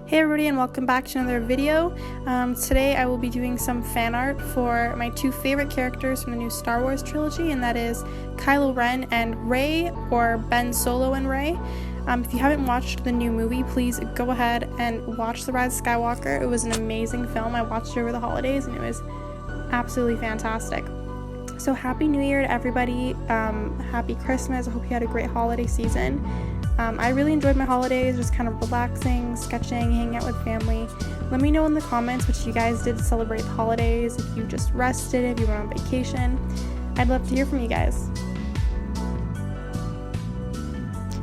Hey everybody, and welcome back to another video. Today I will be doing some fan art for my two favorite characters from the new Star Wars trilogy, and that is Kylo Ren and Rey, or Ben Solo and Rey. If you haven't watched the new movie, please go ahead and watch The Rise of Skywalker. It was an amazing film. I watched it over the holidays and it was absolutely fantastic. So happy New Year to everybody. Happy Christmas. I hope you had a great holiday season. I really enjoyed my holidays, just kind of relaxing, sketching, hanging out with family. Let me know in the comments what you guys did to celebrate the holidays, if you just rested, if you went on vacation. I'd love to hear from you guys.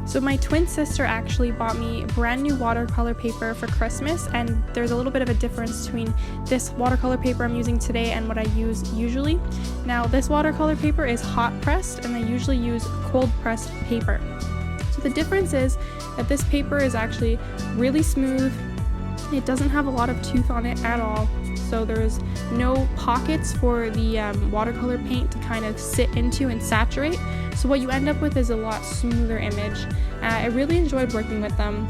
So my twin sister actually bought me brand new watercolor paper for Christmas, and there's a little bit of a difference between this watercolor paper I'm using today and what I use usually. Now this watercolor paper is hot pressed, and I usually use cold pressed paper. So the difference is that this paper is actually really smooth. It doesn't have a lot of tooth on it at all. So there's no pockets for the watercolor paint to kind of sit into and saturate. So what you end up with is a lot smoother image. I really enjoyed working with them.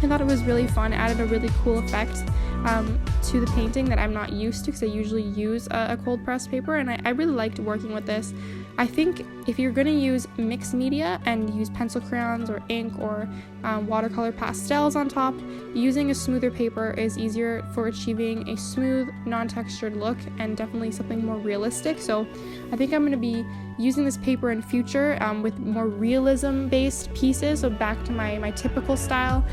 I thought it was really fun. It added a really cool effect to the painting that I'm not used to, because I usually use a cold pressed paper, and I really liked working with this. I think if you're going to use mixed media and use pencil crayons or ink or watercolor pastels on top, using a smoother paper is easier for achieving a smooth, non-textured look and definitely something more realistic. So I think I'm going to be using this paper in future with more realism based pieces, so back to my typical style.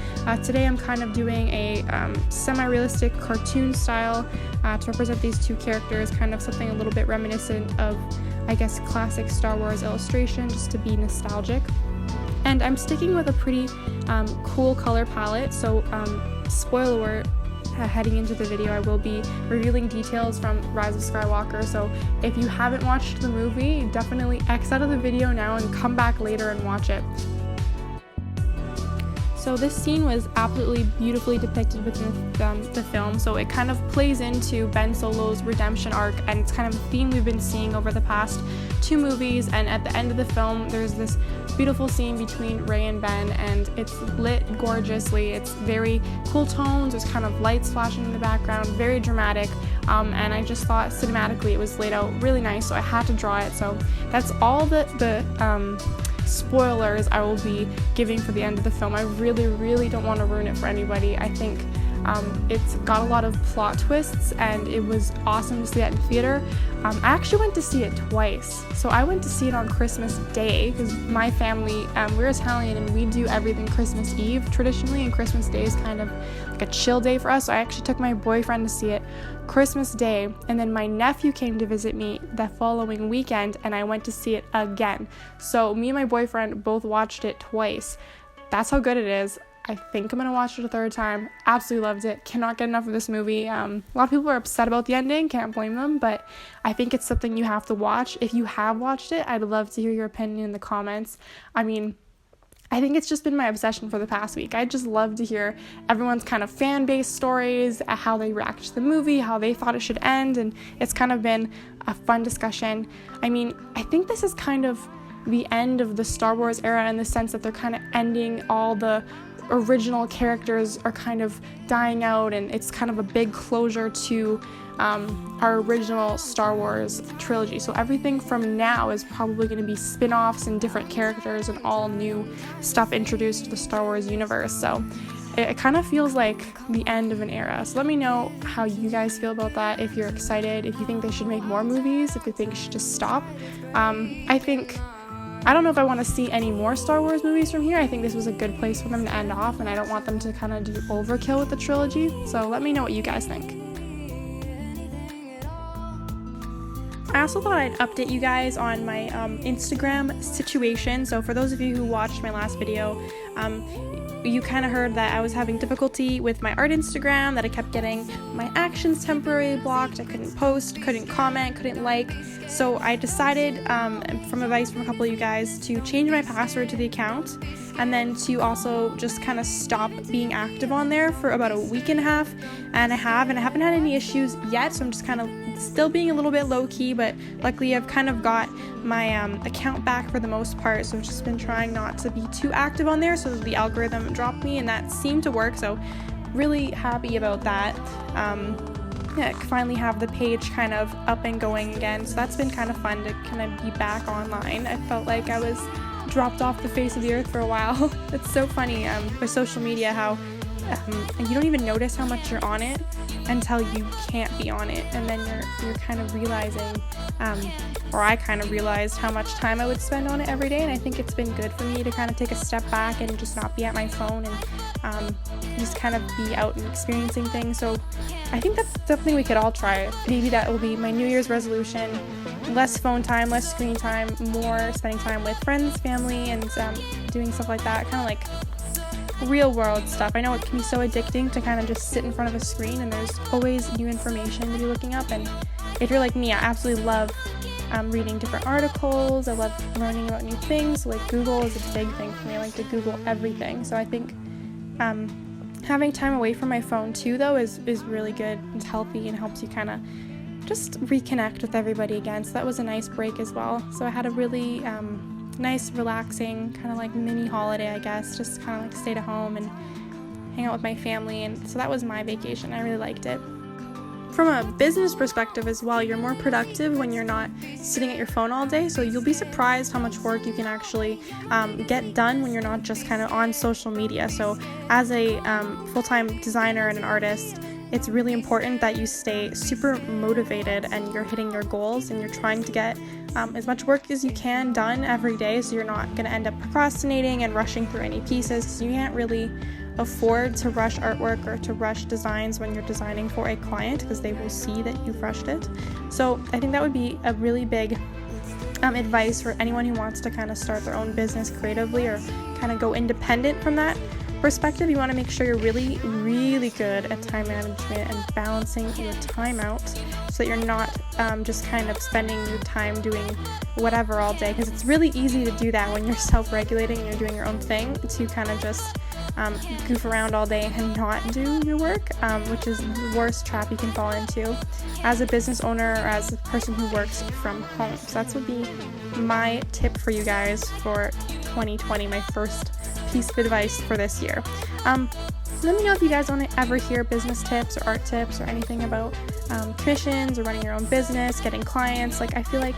Today I'm kind of doing a semi-realistic cartoon style to represent these two characters, kind of something a little bit reminiscent of, I guess, classic Star Wars illustration, just to be nostalgic. And I'm sticking with a pretty cool color palette, so spoiler alert, heading into the video I will be revealing details from Rise of Skywalker, so if you haven't watched the movie, definitely X out of the video now and come back later and watch it. So this scene was absolutely beautifully depicted within the film, so it kind of plays into Ben Solo's redemption arc, and it's kind of a theme we've been seeing over the past two movies. And at the end of the film there's this beautiful scene between Rey and Ben, and it's lit gorgeously. It's very cool tones, there's kind of lights flashing in the background, very dramatic, and I just thought cinematically it was laid out really nice, so I had to draw it. So that's all the spoilers I will be giving for the end of the film. I really don't want to ruin it for anybody. I think it's got a lot of plot twists, and it was awesome to see that in theater. I actually went to see it twice. So I went to see it on Christmas Day, because my family, we're Italian and we do everything Christmas Eve traditionally, and Christmas Day is kind of like a chill day for us. So I actually took my boyfriend to see it Christmas Day, and then my nephew came to visit me the following weekend, and I went to see it again. So me and my boyfriend both watched it twice. That's how good it is. I think I'm going to watch it a third time. Absolutely loved it. Cannot get enough of this movie. A lot of people are upset about the ending. Can't blame them, but I think it's something you have to watch. If you have watched it, I'd love to hear your opinion in the comments. I mean, I think it's just been my obsession for the past week. I just love to hear everyone's kind of fan-based stories, how they react to the movie, how they thought it should end, and it's kind of been a fun discussion. I mean, I think this is kind of the end of the Star Wars era, in the sense that they're kind of ending all the original characters are kind of dying out, and it's kind of a big closure to our original Star Wars trilogy. So everything from now is probably going to be spin-offs and different characters and all new stuff introduced to the Star Wars universe. So it kind of feels like the end of an era. So let me know how you guys feel about that, if you're excited, if you think they should make more movies, if you think it should just stop. I don't know if I want to see any more Star Wars movies from here. I think this was a good place for them to end off, and I don't want them to kind of do overkill with the trilogy. So let me know what you guys think. I also thought I'd update you guys on my Instagram situation. So for those of you who watched my last video, you kind of heard that I was having difficulty with my art Instagram, that I kept getting my actions temporarily blocked. I couldn't post, couldn't comment, couldn't like. So I decided, from advice from a couple of you guys, to change my password to the account, and then to also just kind of stop being active on there for about a week and a half. And I haven't had any issues yet, so I'm just kind of still being a little bit low-key, but luckily I've kind of got my account back for the most part, so I've just been trying not to be too active on there so that the algorithm dropped me, and that seemed to work. So really happy about that. Finally have the page kind of up and going again, so that's been kind of fun to kind of be back online. I felt like I was dropped off the face of the earth for a while. It's so funny with social media how you don't even notice how much you're on it until you can't be on it, and then you're kind of realizing, or I kind of realized how much time I would spend on it every day. And I think it's been good for me to kind of take a step back and just not be at my phone and just kind of be out and experiencing things. So I think that's something we could all try. Maybe that will be my New Year's resolution: less phone time, less screen time, more spending time with friends, family, and doing stuff like that, kind of like real world stuff. I know it can be so addicting to kind of just sit in front of a screen, and there's always new information to be looking up. And if you're like me, I absolutely love reading different articles. I love learning about new things. So, like, Google is a big thing for me. I like to Google everything. So I think having time away from my phone too, though, is really good. It's healthy and helps you kind of just reconnect with everybody again. So that was a nice break as well. So I had a really nice, relaxing, kind of like mini holiday, I guess. Just kind of like stayed at home and hang out with my family, and so that was my vacation. I really liked it. From a business perspective as well, you're more productive when you're not sitting at your phone all day, so you'll be surprised how much work you can actually get done when you're not just kind of on social media. So as a full-time designer and an artist, it's really important that you stay super motivated and you're hitting your goals and you're trying to get as much work as you can done every day, so you're not going to end up procrastinating and rushing through any pieces, because you can't really afford to rush artwork or to rush designs when you're designing for a client, because they will see that you've rushed it. So I think that would be a really big advice for anyone who wants to kind of start their own business creatively or kind of go independent from that perspective. You want to make sure you're really, really good at time management and balancing your time out, so that you're not just kind of spending your time doing whatever all day, because it's really easy to do that when you're self-regulating and you're doing your own thing, to kind of just goof around all day and not do your work, which is the worst trap you can fall into as a business owner or as a person who works from home. So that would be my tip for you guys for 2020, my first piece of advice for this year. Let me know if you guys want to ever hear business tips or art tips or anything about commissions or running your own business, getting clients. Like, I feel like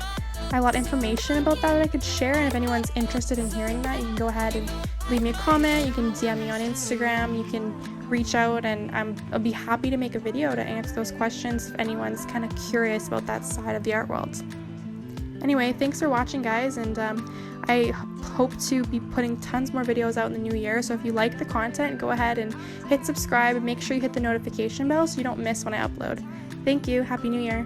I have a lot of information about that I could share, and if anyone's interested in hearing that, you can go ahead and leave me a comment. You can DM me on Instagram. You can reach out, and I'll be happy to make a video to answer those questions if anyone's kind of curious about that side of the art world. Anyway, thanks for watching, guys, and I hope to be putting tons more videos out in the new year. So if you like the content, go ahead and hit subscribe and make sure you hit the notification bell so you don't miss when I upload. Thank you. Happy New Year.